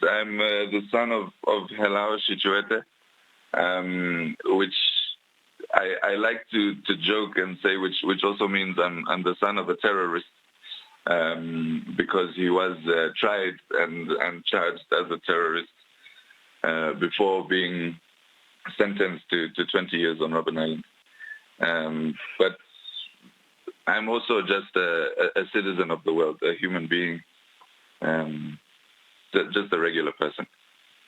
I'm the son of Helao Shityuwete, which I like to joke and say, which also means I'm the son of a terrorist, because he was tried and charged as a terrorist before being sentenced to 20 years on Robben Island. But I'm also just a citizen of the world, a human being, just a regular person.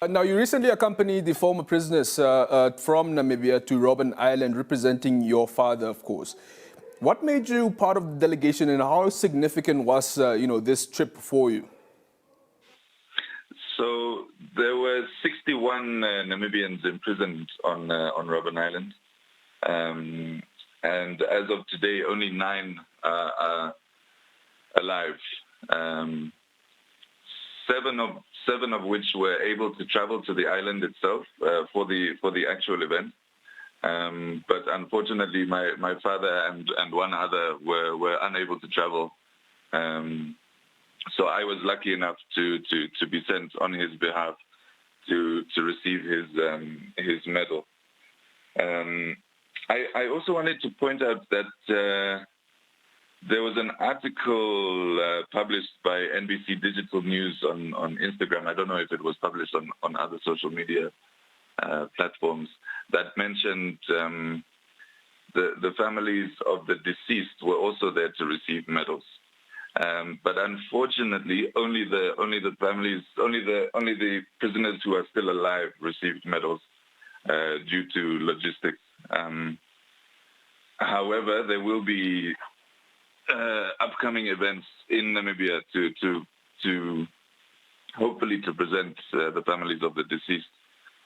Now, you recently accompanied the former prisoners from Namibia to Robben Island, representing your father, of course. What made you part of the delegation, and how significant was this trip for you? So there were 61 Namibians imprisoned on Robben Island, and as of today, only 9 are alive. 7 of which were able to travel to the island itself for the actual event. But unfortunately, my father and one other were unable to travel. So I was lucky enough to be sent on his behalf to receive his medal. I also wanted to point out that there was an article published by NBC Digital News on Instagram. I don't know if it was published on other social media platforms, that mentioned the families of the deceased were also there to receive medals. But unfortunately, only the prisoners who are still alive received medals due to logistics. However, there will be upcoming events in Namibia to hopefully to present the families of the deceased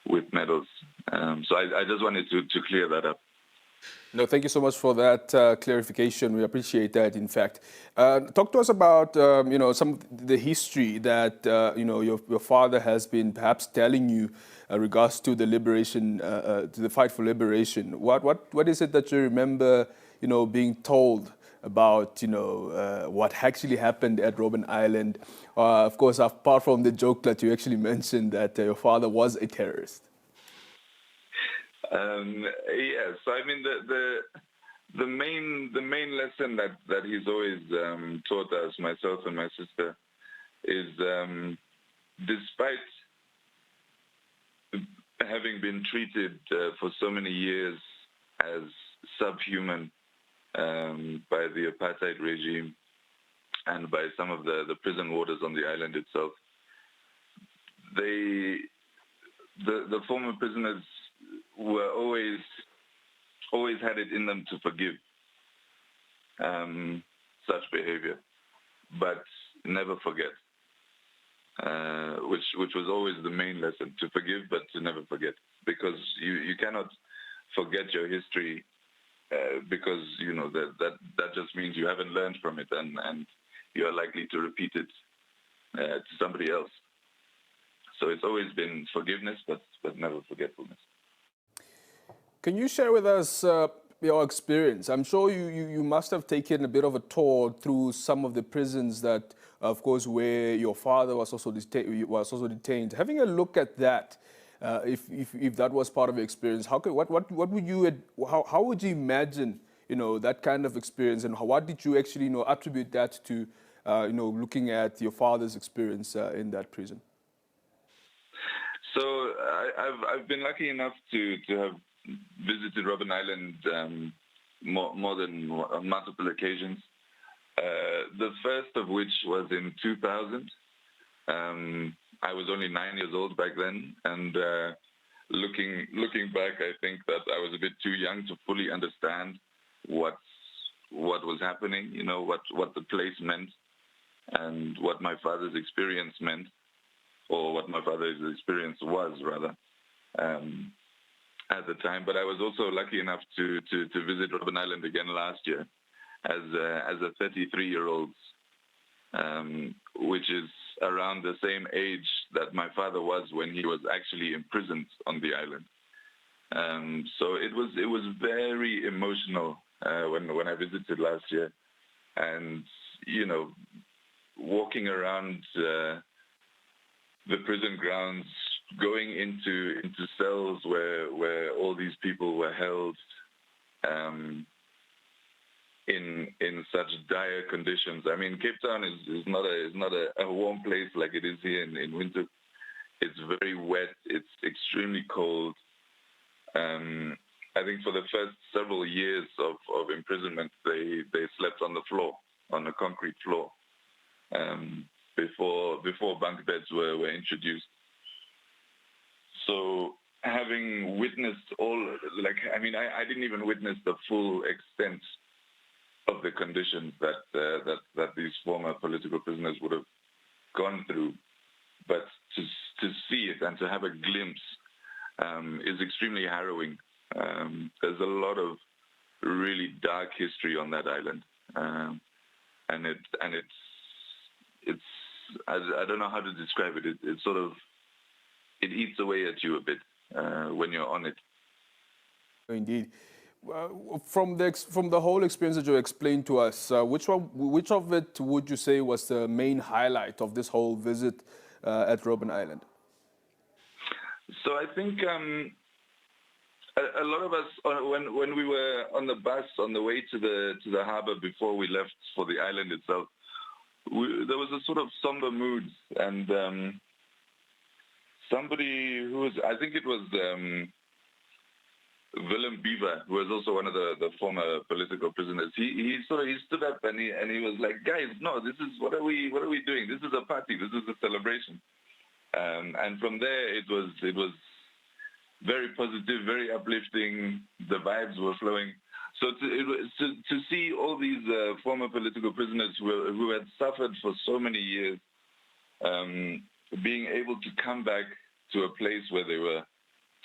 with medals. So I just wanted to clear that up. No, thank you so much for that clarification. We appreciate that, in fact. Talk to us about, some of the history that, your father has been perhaps telling you regards to the liberation, to the fight for liberation. What is it that you remember, being told about, what actually happened at Robben Island? Of course, apart from the joke that you actually mentioned that your father was a terrorist. Yes, so I mean the main lesson that he's always taught us, myself and my sister, is despite having been treated for so many years as subhuman by the apartheid regime and by some of the prison warders on the island itself, the former prisoners were always had it in them to forgive such behavior, but never forget, which was always the main lesson: to forgive but to never forget, because you cannot forget your history, because that just means you haven't learned from it, and you are likely to repeat it to somebody else. So it's always been forgiveness, but never forgetfulness. Can you share with us your experience? I'm sure you must have taken a bit of a tour through some of the prisons that, of course, where your father was also detained. Having a look at that, if that was part of your experience, how would you imagine that kind of experience, and what did you actually attribute that to? Looking at your father's experience in that prison. So I've been lucky enough to have visited Robben Island more than on multiple occasions. The first of which was in 2000. I was only 9 years old back then, and looking back, I think that I was a bit too young to fully understand what was happening. What the place meant, and what my father's experience meant, or what my father's experience was, rather, at the time. But I was also lucky enough to visit Robben Island again last year as a 33-year-old, which is around the same age that my father was when he was actually imprisoned on the island. So it was very emotional when I visited last year, and walking around the prison grounds, going into cells where all these people were held in such dire conditions. I mean, Cape Town is not a warm place like it is here in winter. It's very wet. It's extremely cold. I think for the first several years of imprisonment, they slept on the floor, on the concrete floor, before bunk beds were introduced. So having witnessed I didn't even witness the full extent of the conditions that these former political prisoners would have gone through, but to see it and to have a glimpse is extremely harrowing. There's a lot of really dark history on that island, and it's I don't know how to describe it. It sort of eats away at you a bit when you're on it. Indeed. From the whole experience that you explained to us, which of it would you say was the main highlight of this whole visit at Robben Island? So I think a lot of us, when we were on the bus on the way to the harbor before we left for the island itself, there was a sort of somber mood, and somebody who was, I think it was Willem Beaver, who was also one of the former political prisoners. He stood up and he was like, "Guys, no, this is what are we doing? This is a party. This is a celebration." And from there, it was very positive, very uplifting. The vibes were flowing. So to see all these former political prisoners who had suffered for so many years, being able to come back to a place where they were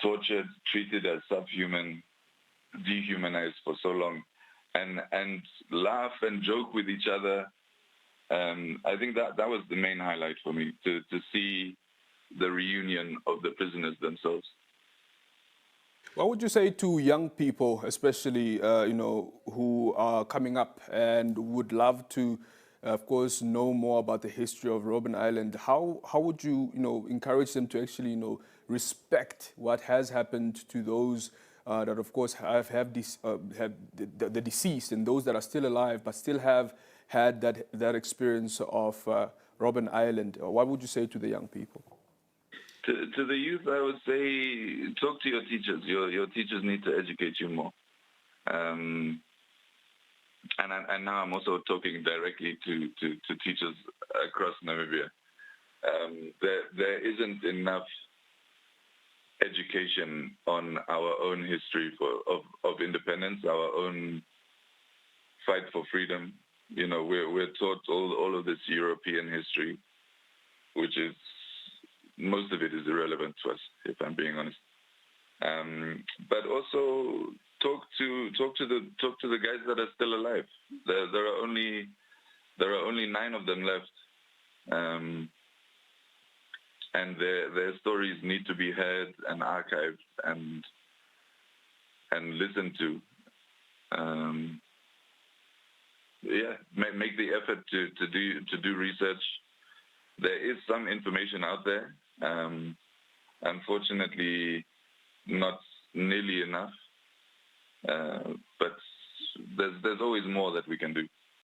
tortured, treated as subhuman, dehumanized for so long, and laugh and joke with each other. I think that was the main highlight for me, to see the reunion of the prisoners themselves. What would you say to young people, especially who are coming up and would love to, of course, know more about the history of Robben Island? How would you encourage them to actually respect what has happened to those that, of course, have the deceased, and those that are still alive but still have had that experience of Robben Island? What would you say to the young people? To the youth, I would say, talk to your teachers. Your teachers need to educate you more. And now I'm also talking directly to teachers across Namibia. There isn't enough education on our own history of independence, our own fight for freedom. We're taught all of this European history, which is, most of it is irrelevant to us, if I'm being honest. But also talk to the guys that are still alive. There are only 9 of them left, and their stories need to be heard and archived and listened to. Make the effort to do research. There is some information out there. Unfortunately, not nearly enough. But there's always more that we can do.